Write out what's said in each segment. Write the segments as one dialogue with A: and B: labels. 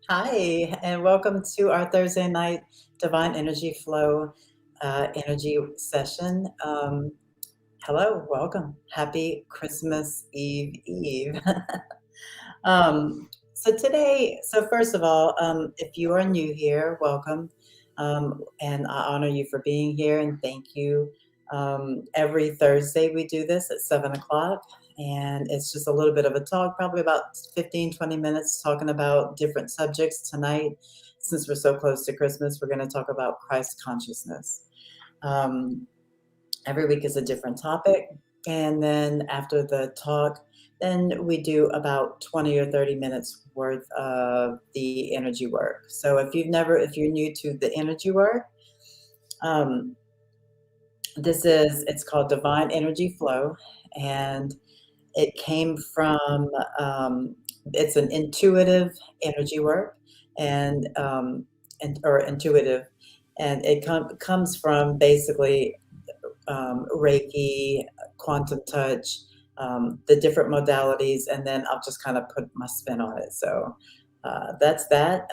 A: Hi, and welcome to our Thursday night Divine Energy Flow energy session. Hello, welcome. Happy Christmas Eve. So first of all, if you are new here, welcome. And I honor you for being here and thank you. Every Thursday we do this at 7 o'clock, and it's just a little bit of a talk, probably about 15, 20 minutes talking about different subjects. Tonight, since we're so close to Christmas, we're going to talk about Christ consciousness. Um, every week is a different topic. And then after the talk, then we do about 20 or 30 minutes worth of the energy work. So if you're new to the energy work, um, it's called Divine Energy Flow. And it came from, it's an intuitive energy work or intuitive. And it comes from basically Reiki, quantum touch, the different modalities, and then I'll just kind of put my spin on it. So that's that.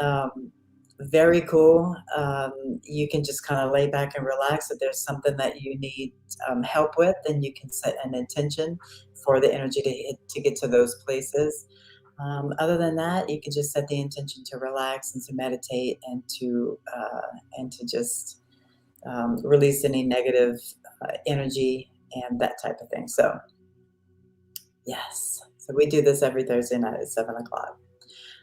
A: Very cool. You can just kind of lay back and relax. If there's something that you need help with, then you can set an intention for the energy to get to those places. Other than that, you can just set the intention to relax and to meditate and to just release any negative energy and that type of thing. So, yes. So we do this every Thursday night at 7 o'clock.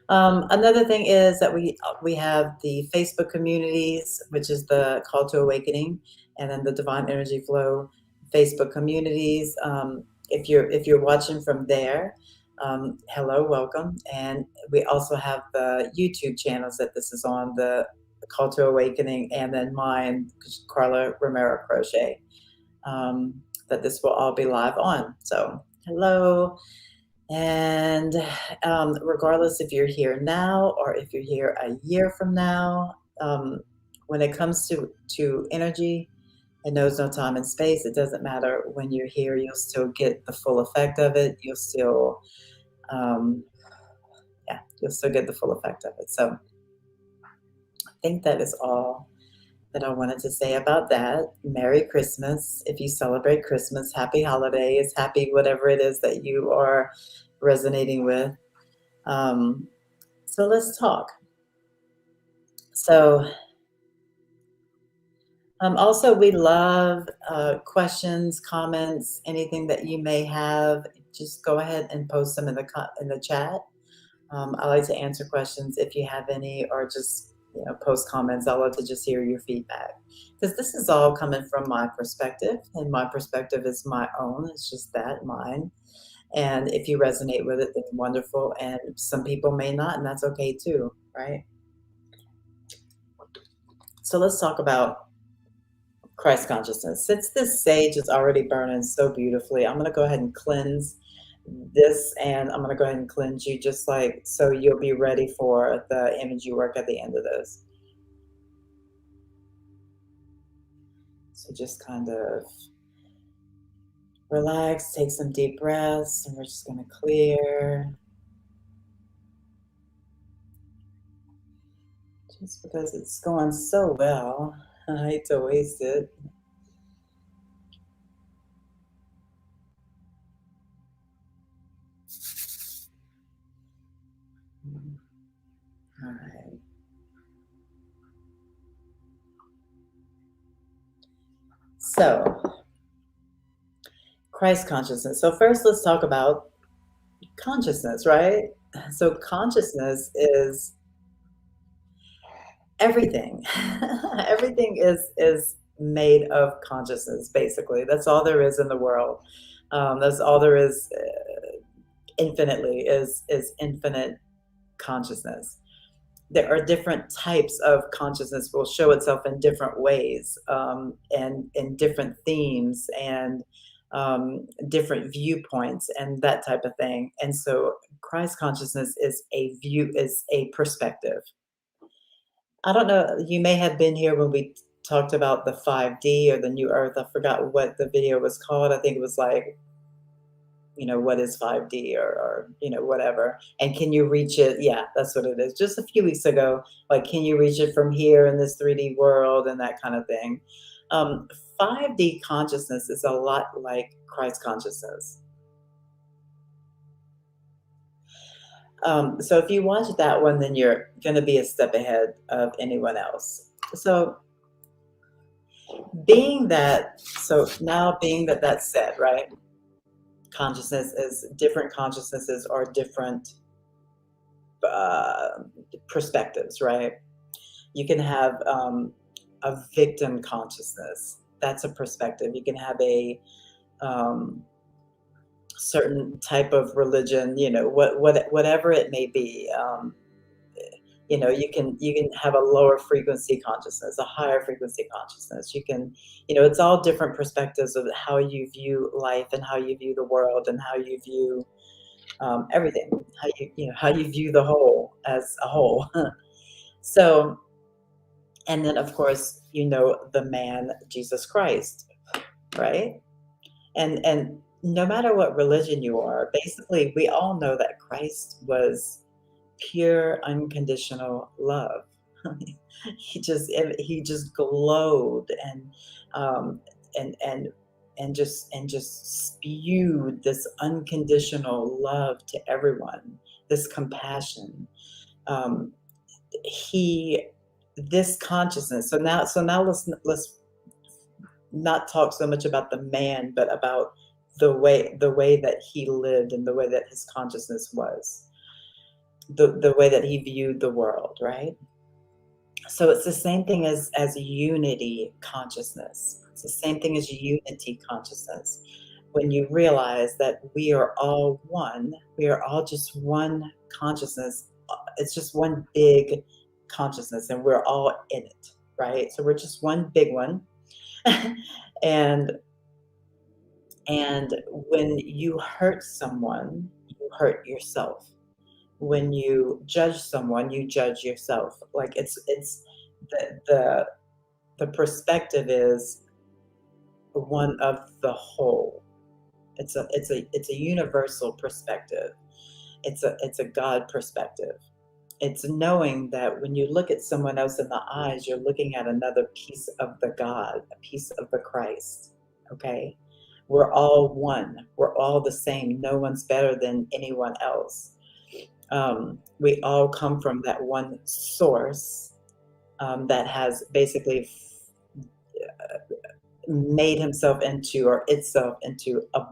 A: Another thing is that we have the Facebook communities, which is the Call to Awakening, and then the Divine Energy Flow Facebook communities. if you're watching from there, hello, welcome. And we also have the YouTube channels that this is on, the Call to Awakening, and then mine, Carla Romero Crochet, that this will all be live on. So hello. And regardless if you're here now or if you're here a year from now, when it comes to energy, it knows no time and space. It doesn't matter when you're here; you'll still get the full effect of it. You'll still, um, yeah, you'll still get the full effect of it. So I think that is all that I wanted to say about that. Merry Christmas. If you celebrate Christmas, happy holidays, happy whatever it is that you are resonating with. Um, so let's talk. So, also, we love questions, comments, anything that you may have. Just go ahead and post them in the chat. I like to answer questions if you have any, or just post comments. I love to just hear your feedback, because this is all coming from my perspective, and my perspective is my own. It's just that, mine. And if you resonate with it, then wonderful. And some people may not, and that's okay too, right? So let's talk about Christ consciousness. Since this sage is already burning so beautifully, I'm going to go ahead and cleanse this, and I'm going to go ahead and cleanse you, just like so you'll be ready for the energy work at the end of this. So just kind of relax, take some deep breaths, and we're just going to clear. Just because it's going so well, I hate to waste it. All right. So, Christ consciousness. So first, let's talk about consciousness, right? So consciousness is everything. Everything is made of consciousness, basically. That's all there is in the world. That's all there is. Infinitely is infinite consciousness. There are different types of consciousness will show itself in different ways, and in different themes, and different viewpoints, and that type of thing. And so Christ consciousness is a view, is a perspective. I don't know, you may have been here when we talked about the 5D or the new earth. I forgot what the video was called. I think it was like, what is 5D, or whatever. And can you reach it? Yeah, that's what it is. Just a few weeks ago, like, can you reach it from here in this 3D world, and that kind of thing. 5D consciousness is a lot like Christ consciousness. So if you watch that one, then you're going to be a step ahead of anyone else. So being that that's said, right? Consciousness is different. Consciousnesses are different perspectives, right? You can have a victim consciousness. That's a perspective. You can have a certain type of religion, whatever it may be. You can have a lower frequency consciousness, a higher frequency consciousness. You can, it's all different perspectives of how you view life, and how you view the world, and how you view everything, how you view the whole as a whole. So, and then of course, the man Jesus Christ, right? And no matter what religion you are, basically we all know that Christ was pure unconditional love. He just glowed, um and and and just spewed this unconditional love to everyone, this compassion. um he this consciousness. So now let's not talk so much about the man, but about the way that he lived, and the way that his consciousness was, the way that he viewed the world, right? So it's the same thing as unity consciousness. It's the same thing as unity consciousness. when you realize that we are all one, we are all just one consciousness. It's just one big consciousness, and we're all in it, right? So we're just one big one. and and when you hurt someone, you hurt yourself. When you judge someone, you judge yourself. Like it's the the perspective is one of the whole. It's a universal perspective. It's a God perspective. It's knowing that when you look at someone else in the eyes, you're looking at another piece of the God, a piece of the Christ. Okay? We're all one. We're all the same. No one's better than anyone else. We all come from that one source that has basically made himself into or itself into a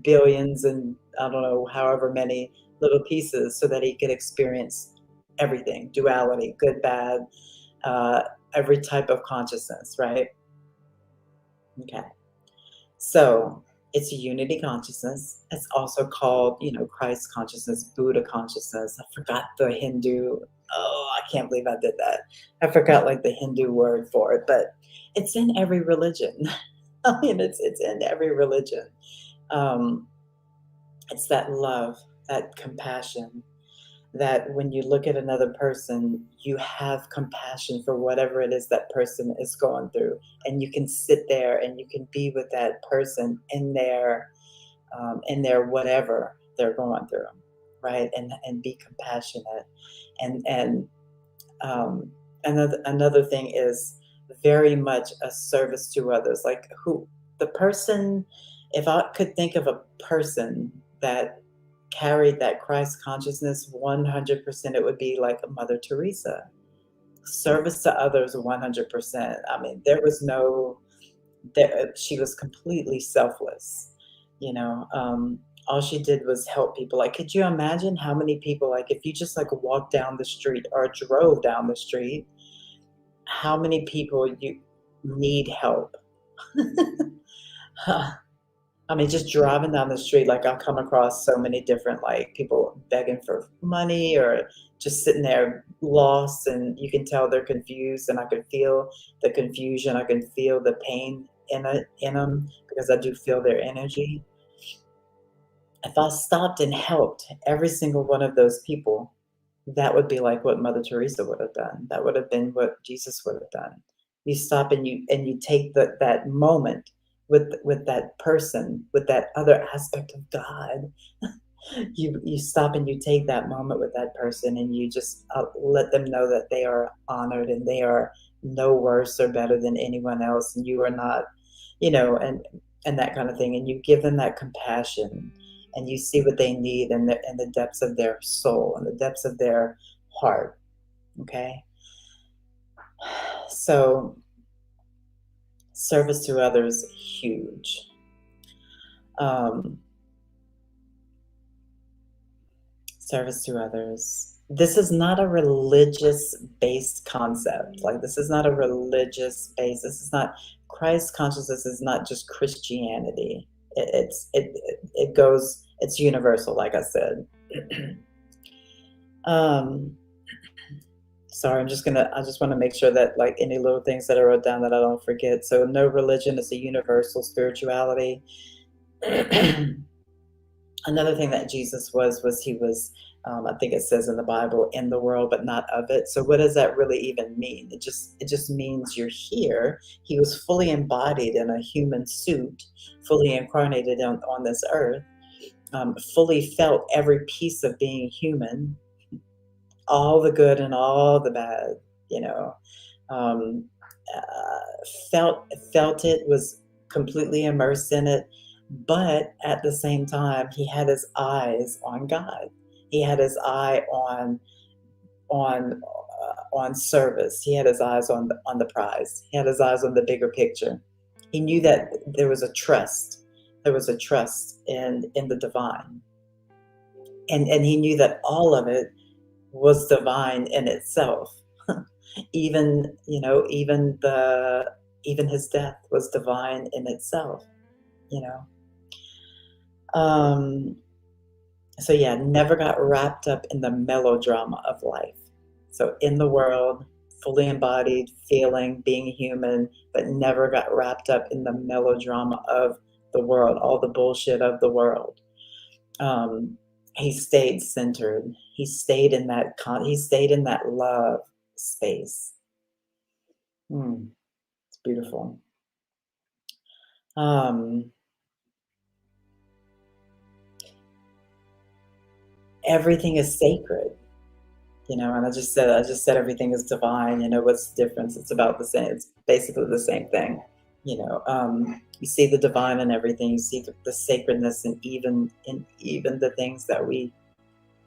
A: billions and I don't know however many little pieces so that he could experience everything, duality, good, bad, uh, every type of consciousness, right? Okay. So it's a unity consciousness. It's also called, Christ consciousness, Buddha consciousness. I forgot the Hindu. Oh, I can't believe I did that. I forgot like the Hindu word for it, but it's in every religion. I mean, it's in every religion. Um, it's that love, that compassion, that when you look at another person, you have compassion for whatever it is that person is going through. And you can sit there and you can be with that person in their whatever they're going through, right? And be compassionate. And um, another thing is very much a service to others. Like who the person, if I could think of a person that carried that Christ consciousness 100%, it would be like a Mother Teresa. Service to others 100%. I mean, there was no, there, she was completely selfless, you know. All she did was help people. Like, could you imagine how many people, like, if you just like walked down the street or drove down the street, how many people you need help? I mean, just driving down the street, like I'll come across so many different like people begging for money or just sitting there lost, and you can tell they're confused, and I can feel the confusion. I can feel the pain in them because I do feel their energy. If I stopped and helped every single one of those people, that would be like what Mother Teresa would have done. That would have been what Jesus would have done. You stop and you take that moment with that person, with that other aspect of God. You stop and you take that moment with that person, and you just let them know that they are honored and they are no worse or better than anyone else, and you are not, and that kind of thing. And you give them that compassion, and you see what they need in the depths of their soul and the depths of their heart. Okay, so service to others, huge. Um, Service to others. This is not a religious based concept. Like, this is not a religious base. This is not Christ consciousness, is not just Christianity. It goes, it's universal, like I said. um, Sorry, I just want to make sure that like any little things that I wrote down that I don't forget. So no religion is a universal spirituality. Another thing that Jesus was he was, I think it says in the Bible, in the world but not of it. So what does that really even mean? It just means you're here. He was fully embodied in a human suit, fully incarnated on this earth, fully felt every piece of being human, all the good and all the bad, you know. Um, felt it, was completely immersed in it, but at the same time, he had his eyes on God. He had his eye on service. He had his eyes on the prize. He had his eyes on the bigger picture. He knew that there was a trust. There was a trust in the divine, and he knew that all of it was divine in itself. Even his death was divine in itself. you know. Um, so yeah, never got wrapped up in the melodrama of life. So in the world, fully embodied, feeling, being human, but never got wrapped up in the melodrama of the world, all the bullshit of the world. Um, he stayed centered. He stayed in that he stayed in that love space. Mm, it's beautiful. Um, everything is sacred, and I just said everything is divine. What's the difference? It's about the same. It's basically the same thing. You see the divine in everything. You see the sacredness in even the things that we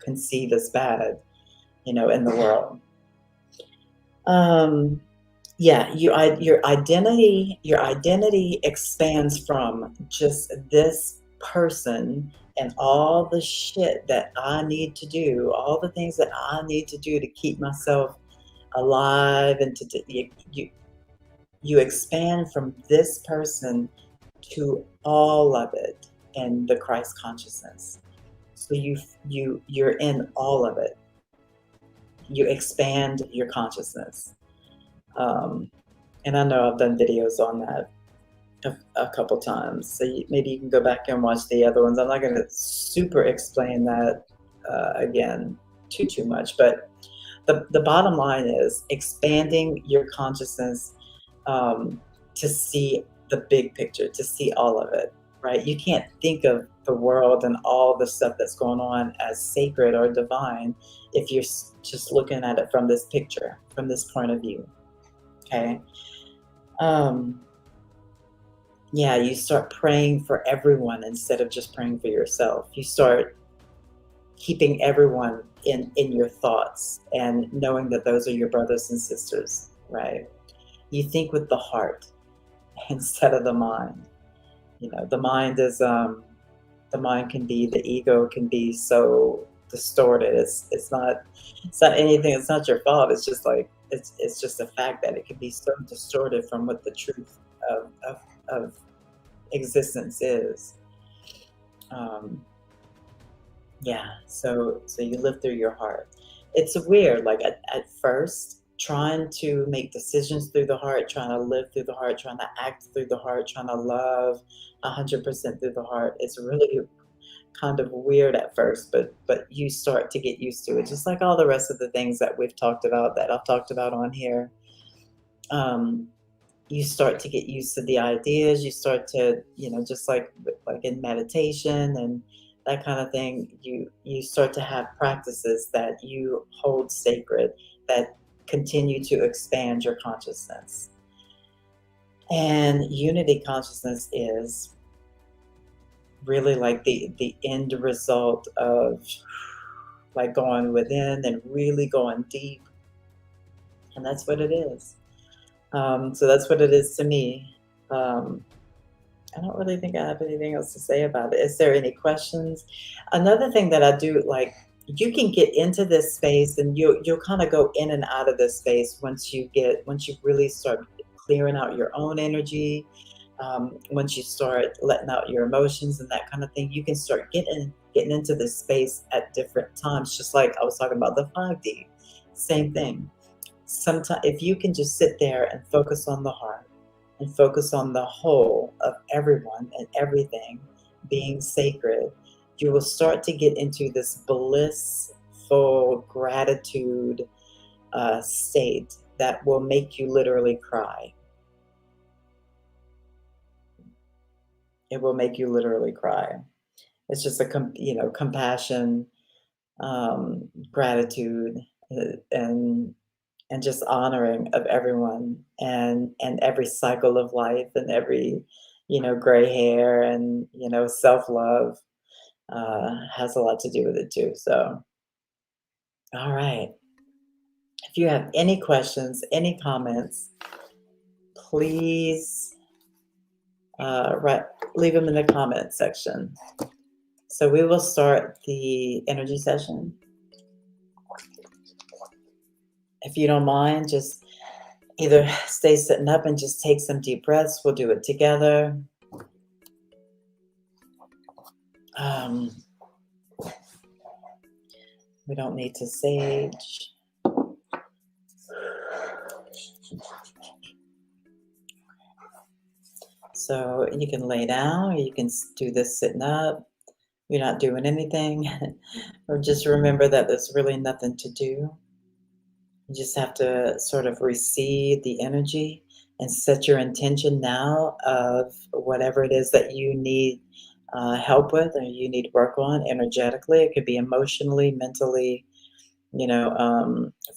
A: conceive as bad, in the world. Um, yeah, your identity expands from just this person and all the shit that I need to do, all the things that I need to do to keep myself alive, and you expand from this person to all of it in the Christ consciousness. So you're in all of it. You expand your consciousness. Um, and I know I've done videos on that a couple times. So maybe you can go back and watch the other ones. I'm not going to super explain that again too much, but the bottom line is expanding your consciousness, to see the big picture, to see all of it, right? You can't think of the world and all the stuff that's going on as sacred or divine if you're just looking at it from this picture, from this point of view. Okay. Um, yeah, you start praying for everyone instead of just praying for yourself. You start keeping everyone in your thoughts and knowing that those are your brothers and sisters, right? You think with the heart instead of the mind. The mind can be, the ego can be so distorted. It's not anything. It's not your fault. It's just like it's just a fact that it can be so distorted from what the truth of existence is. Um, yeah. So you live through your heart. It's weird. Like at first, trying to make decisions through the heart, trying to live through the heart, trying to act through the heart, trying to love 100% through the heart. It's really kind of weird at first, but you start to get used to it, just like all the rest of the things that we've talked about, that I've talked about on here. Um, you start to get used to the ideas. You start to, just like in meditation and that kind of thing. You start to have practices that you hold sacred, that continue to expand your consciousness. And unity consciousness is really like the end result of like going within and really going deep. And that's what it is. So that's what it is to me. Um, I don't really think I have anything else to say about it. Is there any questions? Another thing that I do, like, you can get into this space and you'll kind of go in and out of this space once you really start clearing out your own energy. Once you start letting out your emotions and that kind of thing, you can start getting into this space at different times. Just like I was talking about the 5D, same thing. Sometimes if you can just sit there and focus on the heart and focus on the whole of everyone and everything being sacred, you will start to get into this blissful gratitude state that will make you literally cry. It will make you literally cry. It's just compassion, gratitude, and just honoring of everyone, and every cycle of life, and every gray hair, and self-love has a lot to do with it too. So, all right, if you have any questions, any comments, please write leave them in the comment section. So we will start the energy session. If you don't mind, just either stay sitting up and just take some deep breaths. We'll do it together. Um, we don't need to sage. So you can lay down, or you can do this sitting up. You're not doing anything. Or just remember that there's really nothing to do. You just have to sort of receive the energy and set your intention now of whatever it is that you need help with or you need work on energetically. It could be emotionally, mentally,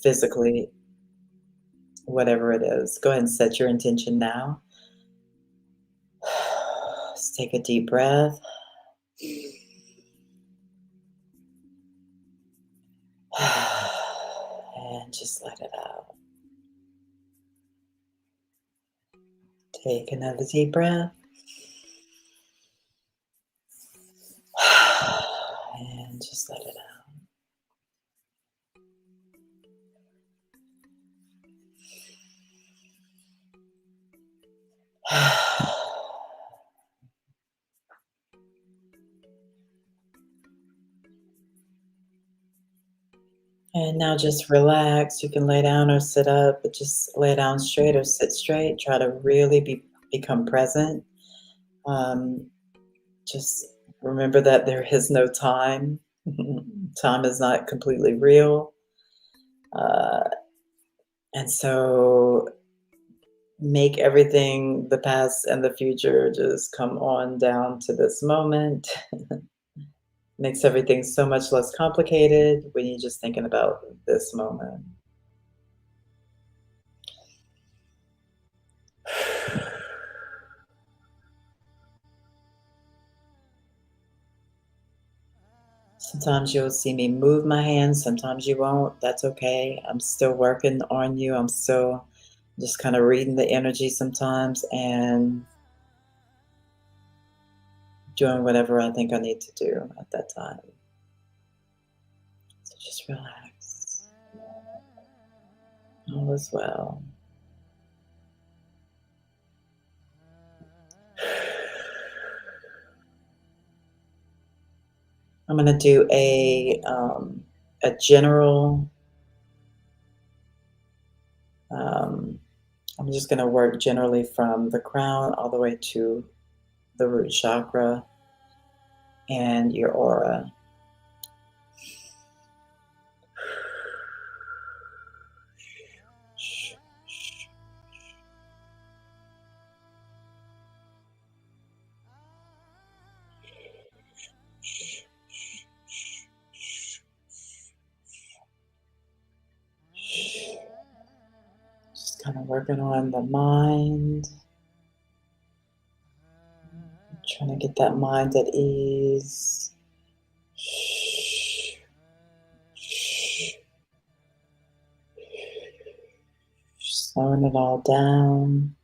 A: physically, whatever it is. Go ahead and set your intention now. Just take a deep breath. And just let it out. Take another deep breath. And just let it out. And now just relax. You can lay down or sit up, but just lay down straight or sit straight. Try to really become present. Um, just remember that there is no time. Time is not completely real. Uh, and so make everything, the past and the future, just come on down to this moment. Makes everything so much less complicated when you're just thinking about this moment. Sometimes you'll see me move my hands, sometimes you won't. That's okay. I'm still working on you. I'm still just kind of reading the energy sometimes and doing whatever I think I need to do at that time. So just relax. All is well. I'm going to do a general. Um, I'm just going to work generally from the crown all the way to the root chakra and your aura. Just kind of working on the mind, trying to get that mind at ease. Slowing it all down.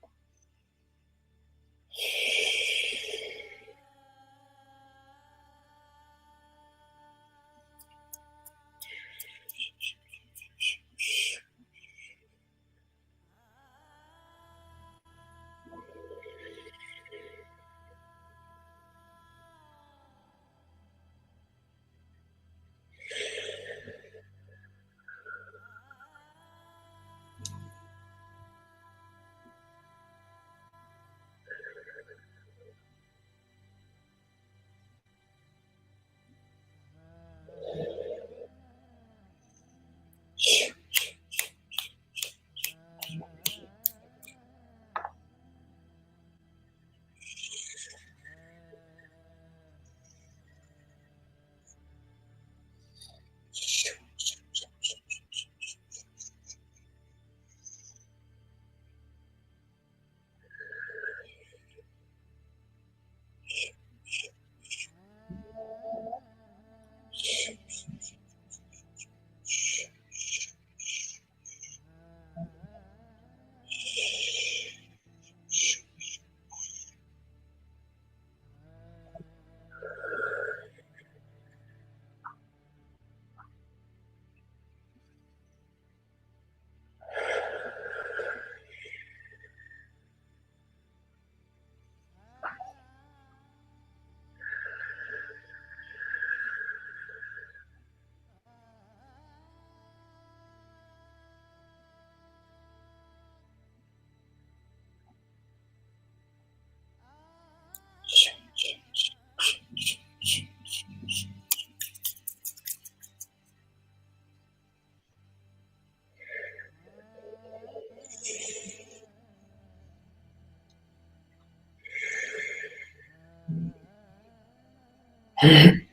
A: Clearing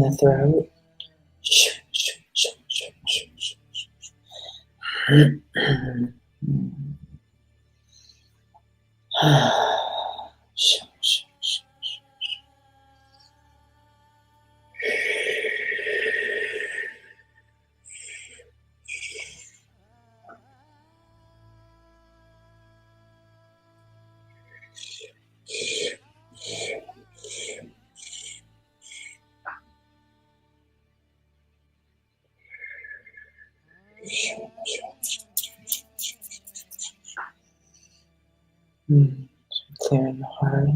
A: the throat. Clearing the heart.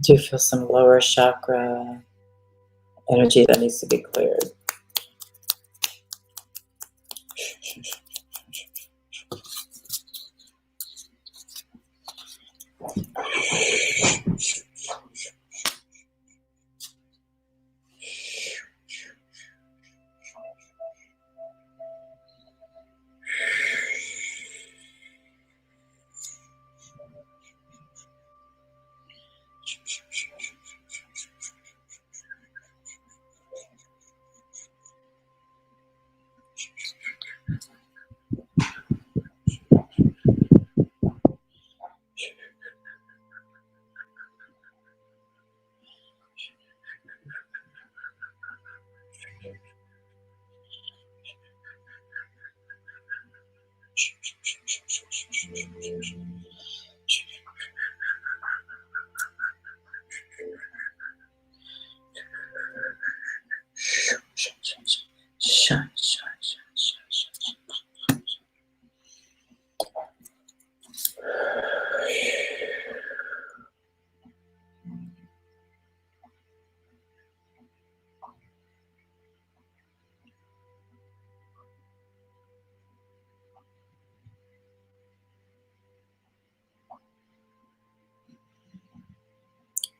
A: Do you feel some lower chakra energy that needs to be cleared.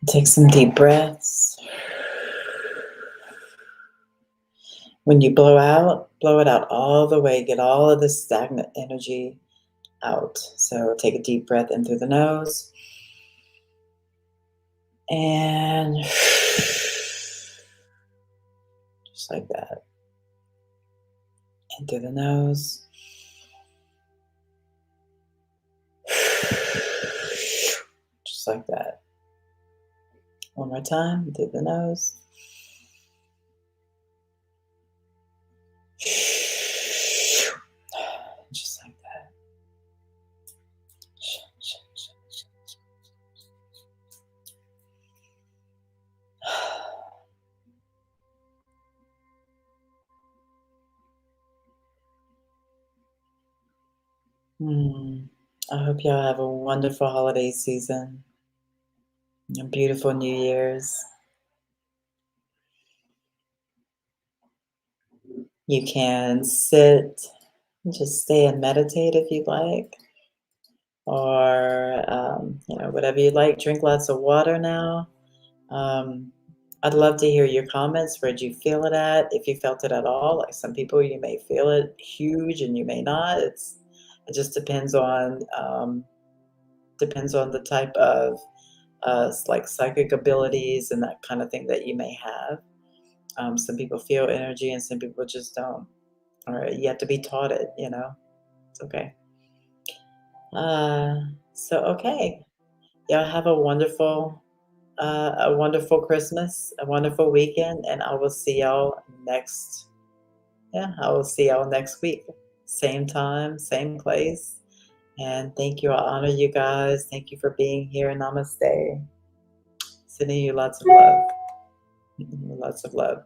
A: Take some deep breaths. When you blow it out all the way. Get all of the stagnant energy out. So take a deep breath in through the nose. And just like that. In through the nose. Just like that. One more time, through the nose. Just like that. I hope y'all have a wonderful holiday season. A beautiful New Year's. You can sit, just stay and meditate if you'd like, or whatever you like. Drink lots of water now. I'd love to hear your comments. Where'd you feel it at? If you felt it at all, like some people, you may feel it huge and you may not. It just depends on the type of like psychic abilities and that kind of thing that you may have. Some people feel energy and some people just don't. Or you have to be taught it, It's okay. Okay. Y'all have a wonderful Christmas, a wonderful weekend, and I will see y'all next week. Same time, same place. And thank you. I honor you guys. Thank you for being here. Namaste. Sending you lots of love. Lots of love.